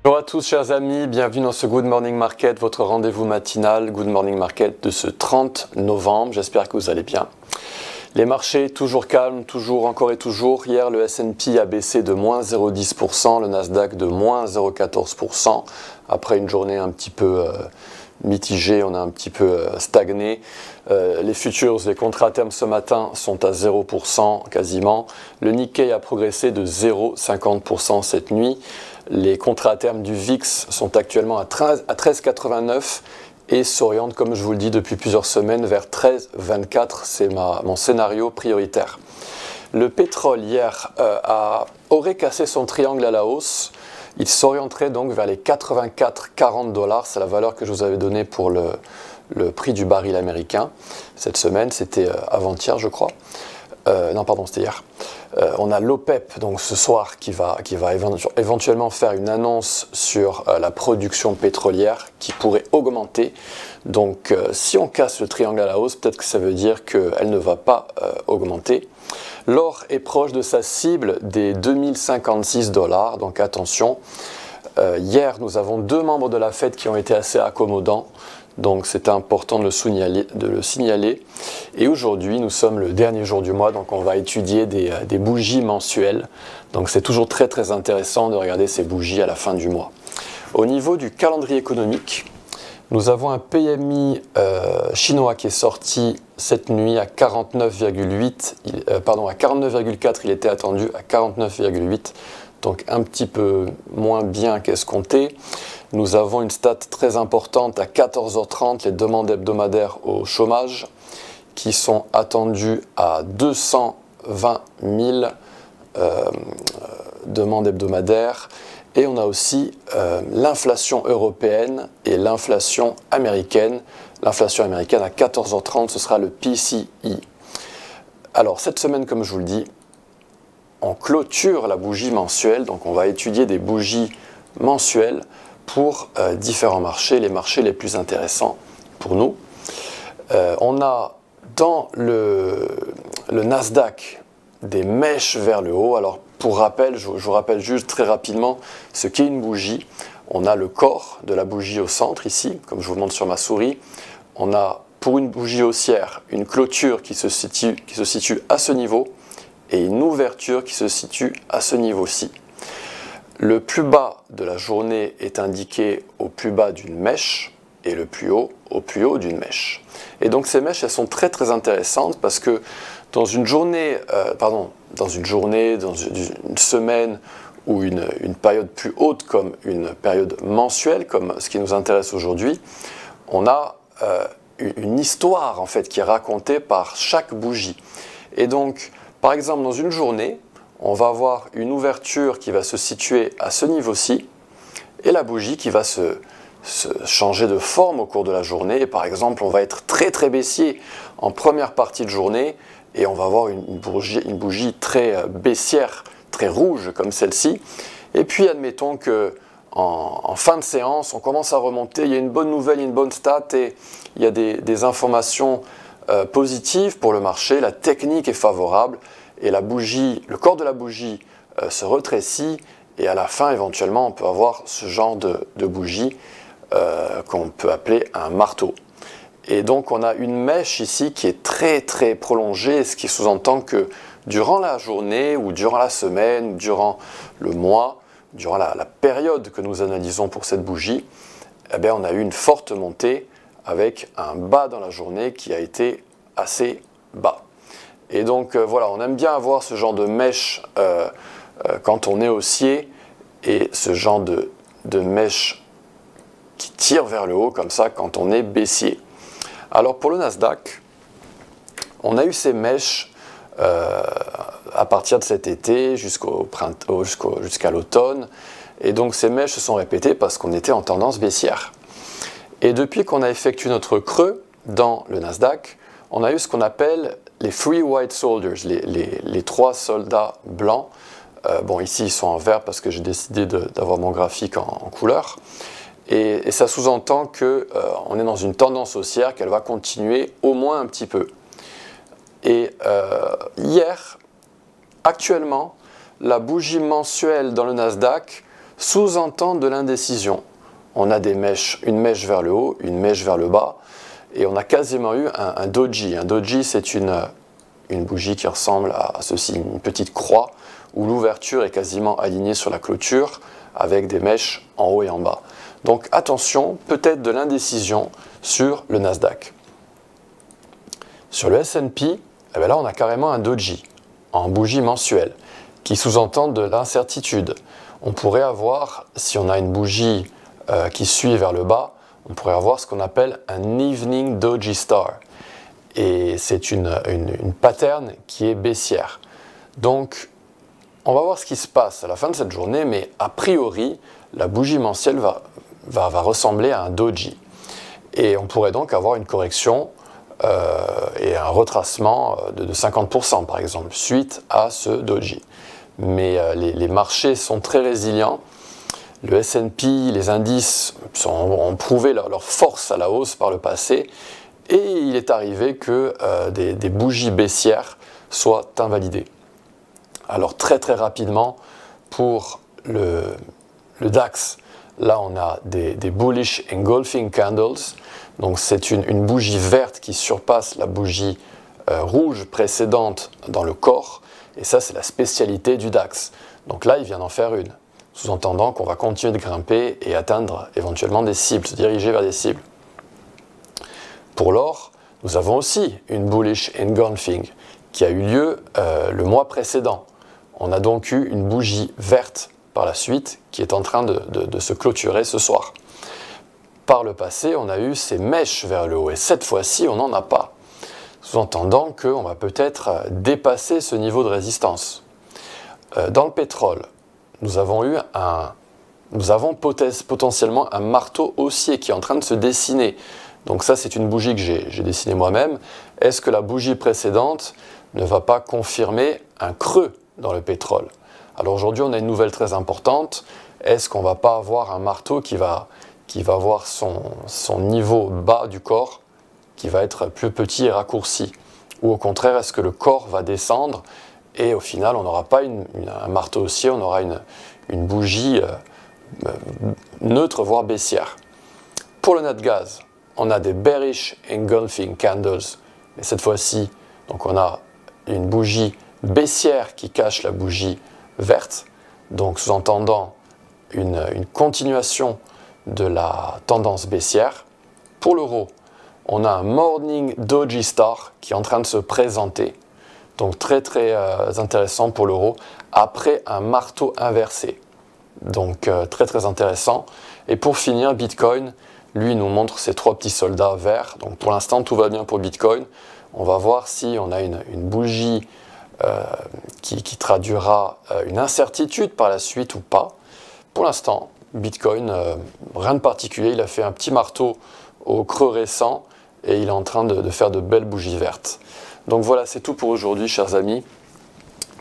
Bonjour à tous chers amis, bienvenue dans ce Good Morning Market, votre rendez-vous matinal Good Morning Market de ce 30 novembre. J'espère que vous allez bien. Les marchés toujours calmes, encore et toujours. Hier, le S&P a baissé de moins 0,10%, le Nasdaq de moins 0,14%. Après une journée un petit peu mitigée, on a un petit peu stagné. Les futures, les contrats à terme ce matin sont à 0% quasiment. Le Nikkei a progressé de 0,50% cette nuit. Les contrats à terme du VIX sont actuellement à 13,89 et s'orientent, comme je vous le dis depuis plusieurs semaines, vers 13,24. C'est mon scénario prioritaire. Le pétrole hier aurait cassé son triangle à la hausse. Il s'orienterait donc vers les 84,40 $. C'est la valeur que je vous avais donnée pour le prix du baril américain cette semaine. C'était avant-hier, je crois. Non, pardon, c'était hier. On a l'OPEP donc ce soir qui va éventuellement faire une annonce sur la production pétrolière qui pourrait augmenter. Donc si on casse le triangle à la hausse, peut-être que ça veut dire qu'elle ne va pas augmenter. L'or est proche de sa cible des 2056 $, donc attention. Hier, nous avons deux membres de la Fed qui ont été assez accommodants. Donc c'est important de le signaler. Et aujourd'hui, nous sommes le dernier jour du mois, donc on va étudier des bougies mensuelles. Donc c'est toujours très intéressant de regarder ces bougies à la fin du mois. Au niveau du calendrier économique, nous avons un PMI chinois qui est sorti cette nuit à 49,8, à 49,4, il était attendu à 49,8. Donc un petit peu moins bien qu'escompté. Nous avons une stat très importante à 14h30, les demandes hebdomadaires au chômage, qui sont attendues à 220 000 demandes hebdomadaires. Et on a aussi l'inflation européenne et l'inflation américaine. L'inflation américaine à 14h30, ce sera le PCE. Alors cette semaine, comme je vous le dis, on clôture la bougie mensuelle, donc on va étudier des bougies mensuelles pour différents marchés, les marchés les plus intéressants pour nous. On a dans le Nasdaq des mèches vers le haut. Alors pour rappel, je vous rappelle juste très rapidement ce qu'est une bougie. On a le corps de la bougie au centre ici, comme je vous montre sur ma souris. On a pour une bougie haussière une clôture qui se situe à ce niveau et une ouverture qui se situe à ce niveau-ci. Le plus bas de la journée est indiqué au plus bas d'une mèche et le plus haut au plus haut d'une mèche. Et donc ces mèches, elles sont très intéressantes parce que dans une journée, dans une semaine ou une période plus haute comme une période mensuelle, comme ce qui nous intéresse aujourd'hui, on a une histoire en fait qui est racontée par chaque bougie. Et donc, par exemple, dans une journée, on va avoir une ouverture qui va se situer à ce niveau-ci et la bougie qui va se changer de forme au cours de la journée. Et par exemple, on va être très baissier en première partie de journée et on va avoir une bougie très baissière, très rouge comme celle-ci. Et puis, admettons que en fin de séance, on commence à remonter, il y a une bonne nouvelle, il y a une bonne stat et il y a des informations positives pour le marché, la technique est favorable. Et le corps de la bougie se rétrécit et à la fin, éventuellement, on peut avoir ce genre de bougie qu'on peut appeler un marteau. Et donc, on a une mèche ici qui est très prolongée, ce qui sous-entend que durant la journée ou durant la semaine, ou durant le mois, durant la période que nous analysons pour cette bougie, eh bien, on a eu une forte montée avec un bas dans la journée qui a été assez bas. Et donc voilà, on aime bien avoir ce genre de mèche quand on est haussier et ce genre de mèche qui tire vers le haut comme ça quand on est baissier. Alors pour le Nasdaq, on a eu ces mèches à partir de cet été jusqu'à l'automne. Et donc ces mèches se sont répétées parce qu'on était en tendance baissière. Et depuis qu'on a effectué notre creux dans le Nasdaq, on a eu ce qu'on appelle les Three White Soldiers, les trois soldats blancs. Bon, ici, ils sont en vert parce que j'ai décidé d'avoir mon graphique en couleur. Et ça sous-entend qu'on est dans une tendance haussière, qu'elle va continuer au moins un petit peu. Et hier, actuellement, la bougie mensuelle dans le Nasdaq sous-entend de l'indécision. On a une mèche vers le haut, une mèche vers le bas, et on a quasiment eu un doji. Un doji, c'est une bougie qui ressemble à ceci, une petite croix, où l'ouverture est quasiment alignée sur la clôture, avec des mèches en haut et en bas. Donc attention, peut-être de l'indécision sur le Nasdaq. Sur le S&P, eh bien là on a carrément un doji, en bougie mensuelle, qui sous-entend de l'incertitude. On pourrait avoir, si on a une bougie qui suit vers le bas, on pourrait avoir ce qu'on appelle un Evening Doji Star. Et c'est une pattern qui est baissière. Donc, on va voir ce qui se passe à la fin de cette journée, mais a priori, la bougie mensuelle va ressembler à un doji. Et on pourrait donc avoir une correction et un retracement de 50% par exemple, suite à ce doji. Mais les marchés sont très résilients. Le S&P, les indices ont prouvé leur force à la hausse par le passé, et il est arrivé que des bougies baissières soient invalidées. Alors très rapidement, pour le DAX, là on a des bullish engulfing candles, donc c'est une bougie verte qui surpasse la bougie rouge précédente dans le corps, et ça c'est la spécialité du DAX. Donc là il vient d'en faire une, sous-entendant qu'on va continuer de grimper et atteindre éventuellement des cibles, se diriger vers des cibles. Pour l'or, nous avons aussi une bullish engulfing qui a eu lieu le mois précédent. On a donc eu une bougie verte par la suite qui est en train de se clôturer ce soir. Par le passé, on a eu ces mèches vers le haut et cette fois-ci, on n'en a pas. Sous-entendant qu'on va peut-être dépasser ce niveau de résistance. Dans le pétrole, nous avons potentiellement un marteau haussier qui est en train de se dessiner. Donc ça, c'est une bougie que j'ai dessinée moi-même. Est-ce que la bougie précédente ne va pas confirmer un creux dans le pétrole? Alors aujourd'hui, on a une nouvelle très importante. Est-ce qu'on ne va pas avoir un marteau qui va avoir son niveau bas du corps, qui va être plus petit et raccourci? Ou au contraire, est-ce que le corps va descendre et au final, on n'aura pas un marteau haussier, on aura une bougie neutre, voire baissière? Pour le Natgaz, on a des bearish engulfing candles, mais cette fois-ci, donc on a une bougie baissière qui cache la bougie verte, donc sous-entendant une continuation de la tendance baissière. Pour l'euro, on a un morning doji star qui est en train de se présenter, donc très intéressant pour l'euro, après un marteau inversé, donc très intéressant. Et pour finir, Bitcoin, lui nous montre ces trois petits soldats verts. Donc pour l'instant, tout va bien pour Bitcoin. On va voir si on a une bougie qui traduira une incertitude par la suite ou pas. Pour l'instant, Bitcoin, rien de particulier. Il a fait un petit marteau au creux récent et il est en train de faire de belles bougies vertes. Donc voilà, c'est tout pour aujourd'hui, chers amis.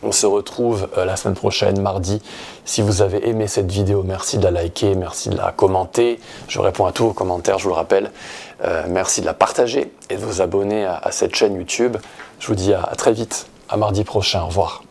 On se retrouve la semaine prochaine, mardi. Si vous avez aimé cette vidéo, merci de la liker, merci de la commenter. Je réponds à tous vos commentaires, je vous le rappelle. Merci de la partager et de vous abonner à cette chaîne YouTube. Je vous dis à très vite, à mardi prochain. Au revoir.